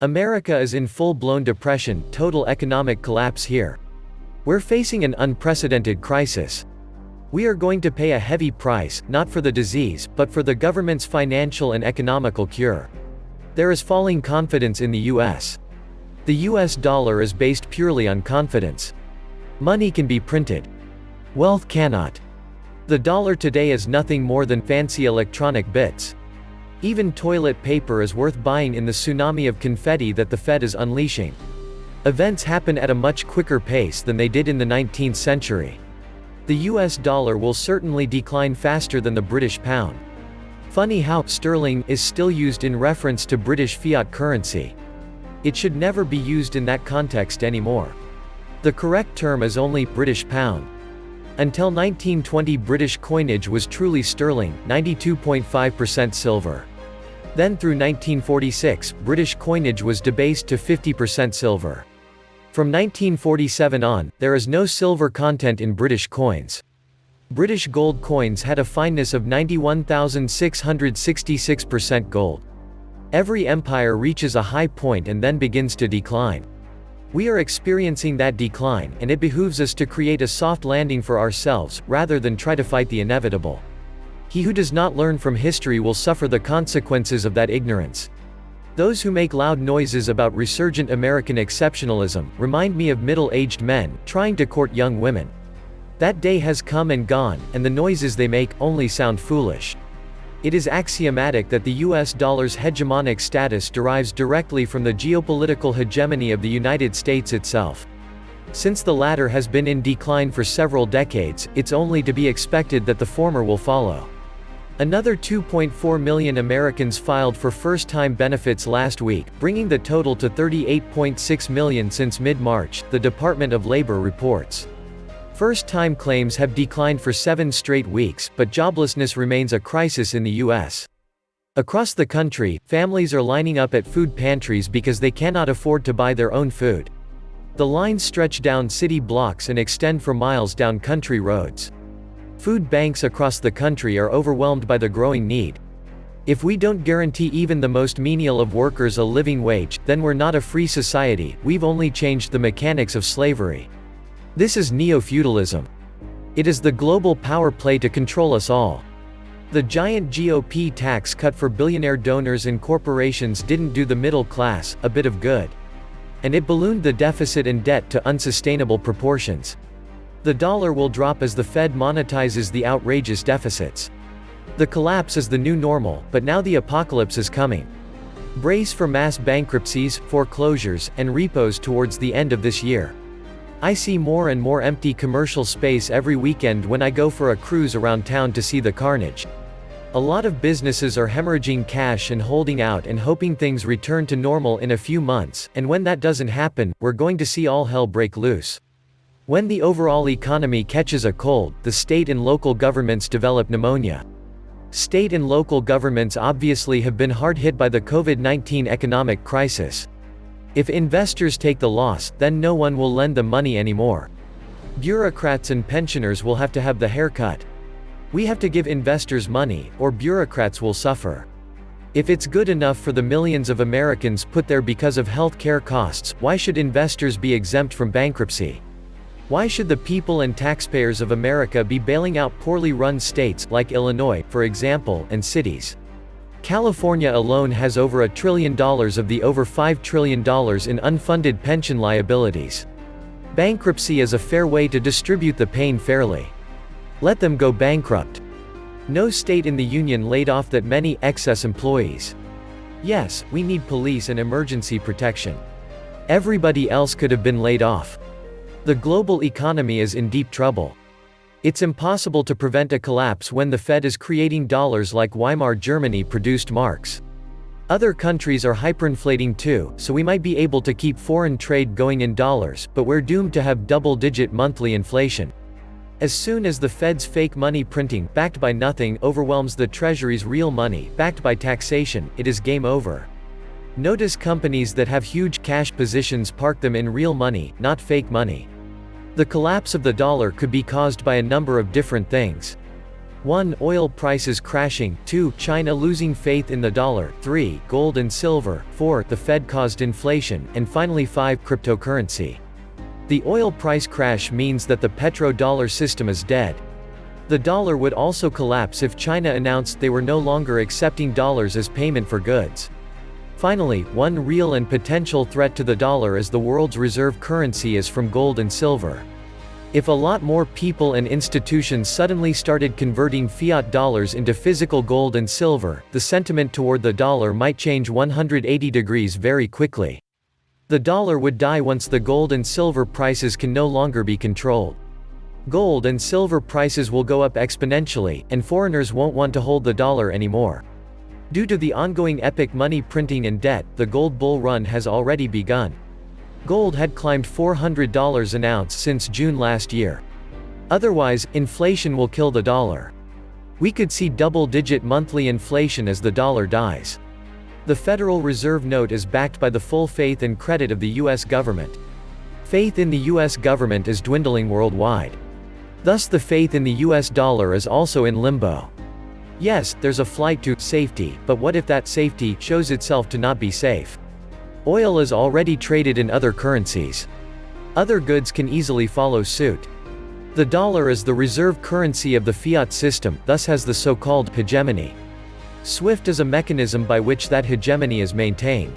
America is in full-blown depression, total economic collapse here. We're facing an unprecedented crisis. We are going to pay a heavy price, not for the disease, but for the government's financial and economical cure. There is falling confidence in the US. The US dollar is based purely on confidence. Money can be printed. Wealth cannot. The dollar today is nothing more than fancy electronic bits. Even toilet paper is worth buying in the tsunami of confetti that the Fed is unleashing. Events happen at a much quicker pace than they did in the 19th century. The US dollar will certainly decline faster than the British pound. Funny how sterling is still used in reference to British fiat currency. It should never be used in that context anymore. The correct term is only British pound. Until 1920, British coinage was truly sterling, 92.5% silver. Then through 1946, British coinage was debased to 50% silver. From 1947 on, there is no silver content in British coins. British gold coins had a fineness of 91,666% gold. Every empire reaches a high point and then begins to decline. We are experiencing that decline, and it behooves us to create a soft landing for ourselves, rather than try to fight the inevitable. He who does not learn from history will suffer the consequences of that ignorance. Those who make loud noises about resurgent American exceptionalism remind me of middle-aged men trying to court young women. That day has come and gone, and the noises they make only sound foolish. It is axiomatic that the US dollar's hegemonic status derives directly from the geopolitical hegemony of the United States itself. Since the latter has been in decline for several decades, it's only to be expected that the former will follow. Another 2.4 million Americans filed for first-time benefits last week, bringing the total to 38.6 million since mid-March, the Department of Labor reports. First-time claims have declined for 7 straight weeks, but joblessness remains a crisis in the U.S. Across the country, families are lining up at food pantries because they cannot afford to buy their own food. The lines stretch down city blocks and extend for miles down country roads. Food banks across the country are overwhelmed by the growing need. If we don't guarantee even the most menial of workers a living wage, then we're not a free society, we've only changed the mechanics of slavery. This is neo-feudalism. It is the global power play to control us all. The giant GOP tax cut for billionaire donors and corporations didn't do the middle class a bit of good. And it ballooned the deficit and debt to unsustainable proportions. The dollar will drop as the Fed monetizes the outrageous deficits. The collapse is the new normal, but now the apocalypse is coming. Brace for mass bankruptcies, foreclosures, and repos towards the end of this year. I see more and more empty commercial space every weekend when I go for a cruise around town to see the carnage. A lot of businesses are hemorrhaging cash and holding out and hoping things return to normal in a few months, and when that doesn't happen, we're going to see all hell break loose. When the overall economy catches a cold, the state and local governments develop pneumonia. State and local governments obviously have been hard hit by the COVID-19 economic crisis. If investors take the loss, then no one will lend them money anymore. Bureaucrats and pensioners will have to have the haircut. We have to give investors money, or bureaucrats will suffer. If it's good enough for the millions of Americans put there because of health care costs, why should investors be exempt from bankruptcy? Why should the people and taxpayers of America be bailing out poorly run states, like Illinois, for example, and cities? California alone has over $1 trillion of the over $5 trillion in unfunded pension liabilities. Bankruptcy is a fair way to distribute the pain fairly. Let them go bankrupt. No state in the union laid off that many excess employees. Yes, we need police and emergency protection. Everybody else could have been laid off. The global economy is in deep trouble. It's impossible to prevent a collapse when the Fed is creating dollars like Weimar Germany produced marks. Other countries are hyperinflating too, so we might be able to keep foreign trade going in dollars, but we're doomed to have double-digit monthly inflation. As soon as the Fed's fake money printing, backed by nothing, overwhelms the Treasury's real money, backed by taxation, it is game over. Notice companies that have huge cash positions park them in real money, not fake money. The collapse of the dollar could be caused by a number of different things. 1. Oil prices crashing. 2. China losing faith in the dollar. 3. Gold and silver. 4. The Fed caused inflation. And finally 5. Cryptocurrency. The oil price crash means that the petrodollar system is dead. The dollar would also collapse if China announced they were no longer accepting dollars as payment for goods. Finally, one real and potential threat to the dollar as the world's reserve currency is from gold and silver. If a lot more people and institutions suddenly started converting fiat dollars into physical gold and silver, the sentiment toward the dollar might change 180 degrees very quickly. The dollar would die once the gold and silver prices can no longer be controlled. Gold and silver prices will go up exponentially, and foreigners won't want to hold the dollar anymore. Due to the ongoing epic money printing and debt, the gold bull run has already begun. Gold had climbed $400 an ounce since June last year. Otherwise, inflation will kill the dollar. We could see double-digit monthly inflation as the dollar dies. The Federal Reserve note is backed by the full faith and credit of the U.S. government. Faith in the U.S. government is dwindling worldwide. Thus the faith in the U.S. dollar is also in limbo. Yes, there's a flight to safety, but what if that safety shows itself to not be safe? Oil is already traded in other currencies. Other goods can easily follow suit. The dollar is the reserve currency of the fiat system, thus has the so-called hegemony. SWIFT is a mechanism by which that hegemony is maintained.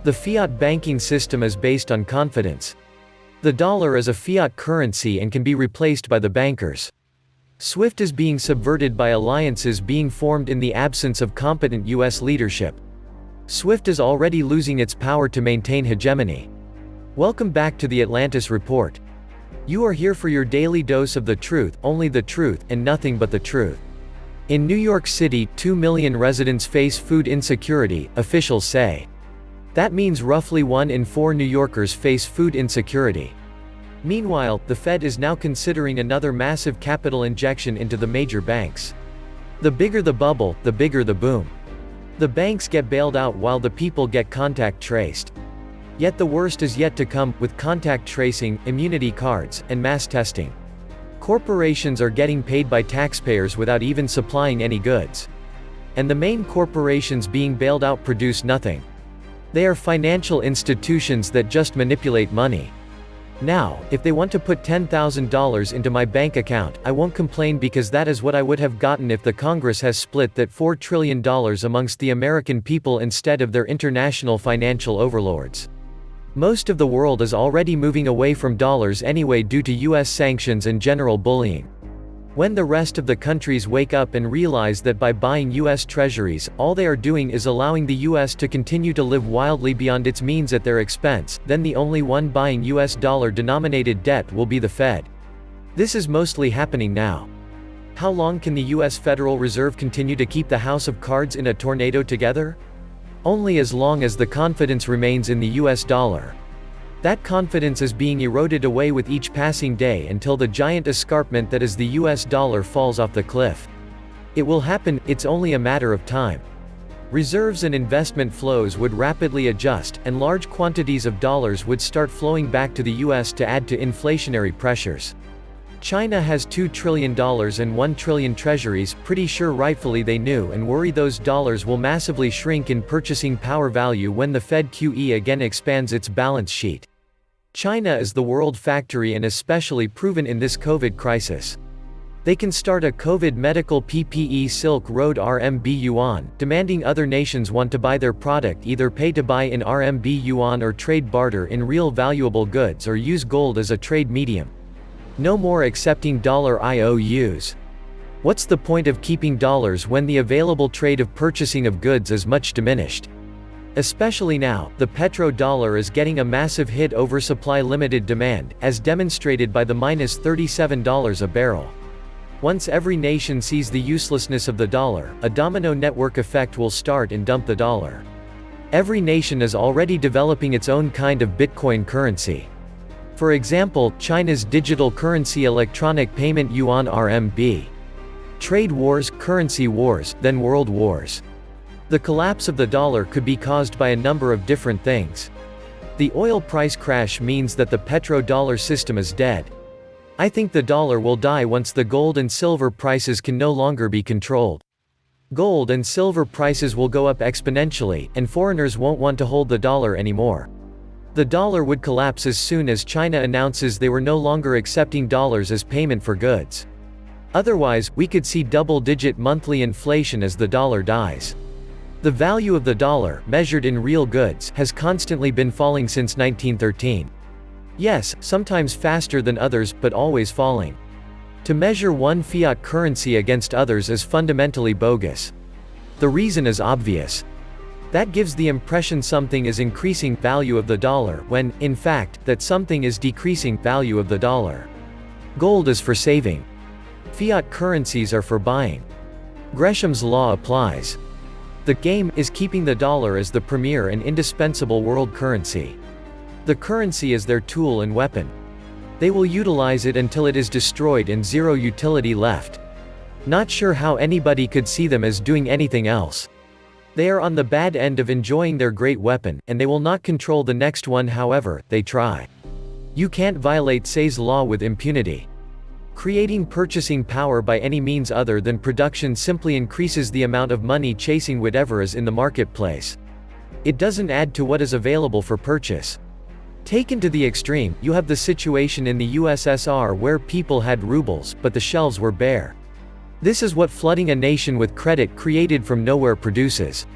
The fiat banking system is based on confidence. The dollar is a fiat currency and can be replaced by the bankers. SWIFT is being subverted by alliances being formed in the absence of competent U.S. leadership. SWIFT is already losing its power to maintain hegemony. Welcome back to the Atlantis Report. You are here for your daily dose of the truth, only the truth, and nothing but the truth. In New York City, 2 million residents face food insecurity, officials say. That means roughly 1 in 4 New Yorkers face food insecurity. Meanwhile, the Fed is now considering another massive capital injection into the major banks. The bigger the bubble, the bigger the boom. The banks get bailed out while the people get contact traced. Yet the worst is yet to come, with contact tracing, immunity cards, and mass testing. Corporations are getting paid by taxpayers without even supplying any goods. And the main corporations being bailed out produce nothing. They are financial institutions that just manipulate money. Now, if they want to put $10,000 into my bank account, I won't complain because that is what I would have gotten if the Congress has split that $4 trillion amongst the American people instead of their international financial overlords. Most of the world is already moving away from dollars anyway due to US sanctions and general bullying. When the rest of the countries wake up and realize that by buying US treasuries, all they are doing is allowing the US to continue to live wildly beyond its means at their expense, then the only one buying US dollar-denominated debt will be the Fed. This is mostly happening now. How long can the US Federal Reserve continue to keep the house of cards in a tornado together? Only as long as the confidence remains in the US dollar. That confidence is being eroded away with each passing day until the giant escarpment that is the US dollar falls off the cliff. It will happen, it's only a matter of time. Reserves and investment flows would rapidly adjust, and large quantities of dollars would start flowing back to the US to add to inflationary pressures. China has $2 trillion and 1 trillion treasuries, pretty sure rightfully they knew and worry those dollars will massively shrink in purchasing power value when the Fed QE again expands its balance sheet. China is the world factory and especially proven in this COVID crisis. They can start a COVID medical PPE Silk Road RMB yuan, demanding other nations want to buy their product either pay to buy in RMB yuan or trade barter in real valuable goods or use gold as a trade medium. No more accepting dollar IOUs. What's the point of keeping dollars when the available trade of purchasing of goods is much diminished? Especially now, the petrodollar is getting a massive hit over supply limited demand, as demonstrated by the -$37 a barrel. Once every nation sees the uselessness of the dollar, a domino network effect will start and dump the dollar. Every nation is already developing its own kind of Bitcoin currency. For example, China's digital currency electronic payment yuan RMB. Trade wars, currency wars, then world wars. The collapse of the dollar could be caused by a number of different things. The oil price crash means that the petrodollar system is dead. I think the dollar will die once the gold and silver prices can no longer be controlled. Gold and silver prices will go up exponentially, and foreigners won't want to hold the dollar anymore. The dollar would collapse as soon as China announces they were no longer accepting dollars as payment for goods. Otherwise, we could see double-digit monthly inflation as the dollar dies. The value of the dollar, measured in real goods, has constantly been falling since 1913. Yes, sometimes faster than others, but always falling. To measure one fiat currency against others is fundamentally bogus. The reason is obvious. That gives the impression something is increasing value of the dollar when, in fact, that something is decreasing value of the dollar. Gold is for saving. Fiat currencies are for buying. Gresham's law applies. The game is keeping the dollar as the premier and indispensable world currency. The currency is their tool and weapon. They will utilize it until it is destroyed and zero utility left. Not sure how anybody could see them as doing anything else. They are on the bad end of enjoying their great weapon, and they will not control the next one however they try. You can't violate Say's law with impunity. Creating purchasing power by any means other than production simply increases the amount of money chasing whatever is in the marketplace. It doesn't add to what is available for purchase. Taken to the extreme, you have the situation in the USSR where people had rubles, but the shelves were bare. This is what flooding a nation with credit created from nowhere produces.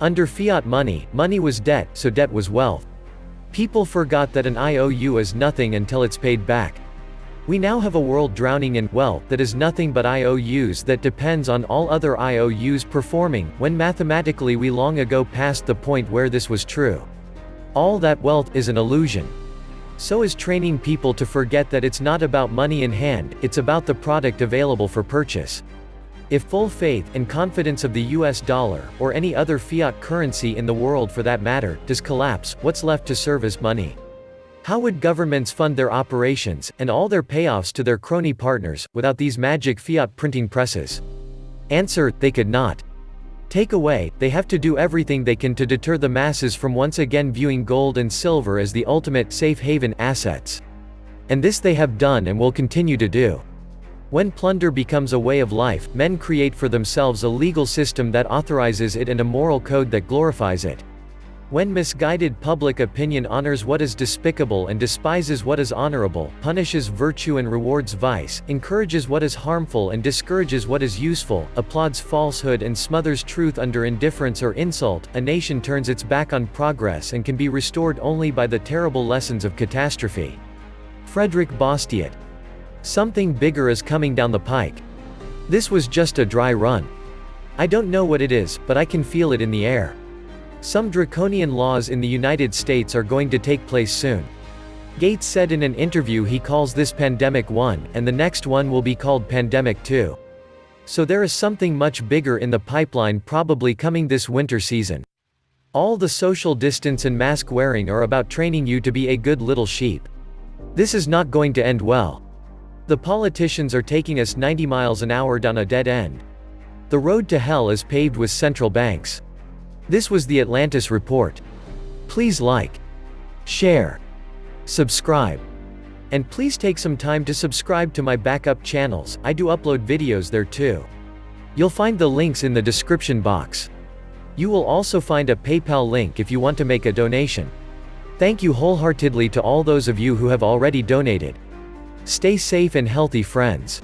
Under fiat money, money was debt, so debt was wealth. People forgot that an IOU is nothing until it's paid back. We now have a world drowning in wealth that is nothing but IOUs that depends on all other IOUs performing, when mathematically we long ago passed the point where this was true. All that wealth is an illusion. So is training people to forget that it's not about money in hand, it's about the product available for purchase. If full faith and confidence of the US dollar, or any other fiat currency in the world for that matter, does collapse, what's left to serve as money? How would governments fund their operations, and all their payoffs to their crony partners, without these magic fiat printing presses? Answer: they could not. Take away, they have to do everything they can to deter the masses from once again viewing gold and silver as the ultimate safe haven assets. And this they have done and will continue to do. When plunder becomes a way of life, men create for themselves a legal system that authorizes it and a moral code that glorifies it. When misguided public opinion honors what is despicable and despises what is honorable, punishes virtue and rewards vice, encourages what is harmful and discourages what is useful, applauds falsehood and smothers truth under indifference or insult, a nation turns its back on progress and can be restored only by the terrible lessons of catastrophe. Frederick Bastiat. Something bigger is coming down the pike. This was just a dry run. I don't know what it is, but I can feel it in the air. Some draconian laws in the United States are going to take place soon. Gates said in an interview he calls this Pandemic 1, and the next one will be called Pandemic 2. So there is something much bigger in the pipeline probably coming this winter season. All the social distance and mask wearing are about training you to be a good little sheep. This is not going to end well. The politicians are taking us 90 miles an hour down a dead end. The road to hell is paved with central banks. This was the Atlantis Report. Please like, share, subscribe. And please take some time to subscribe to my backup channels, I do upload videos there too. You'll find the links in the description box. You will also find a PayPal link if you want to make a donation. Thank you wholeheartedly to all those of you who have already donated. Stay safe and healthy, friends.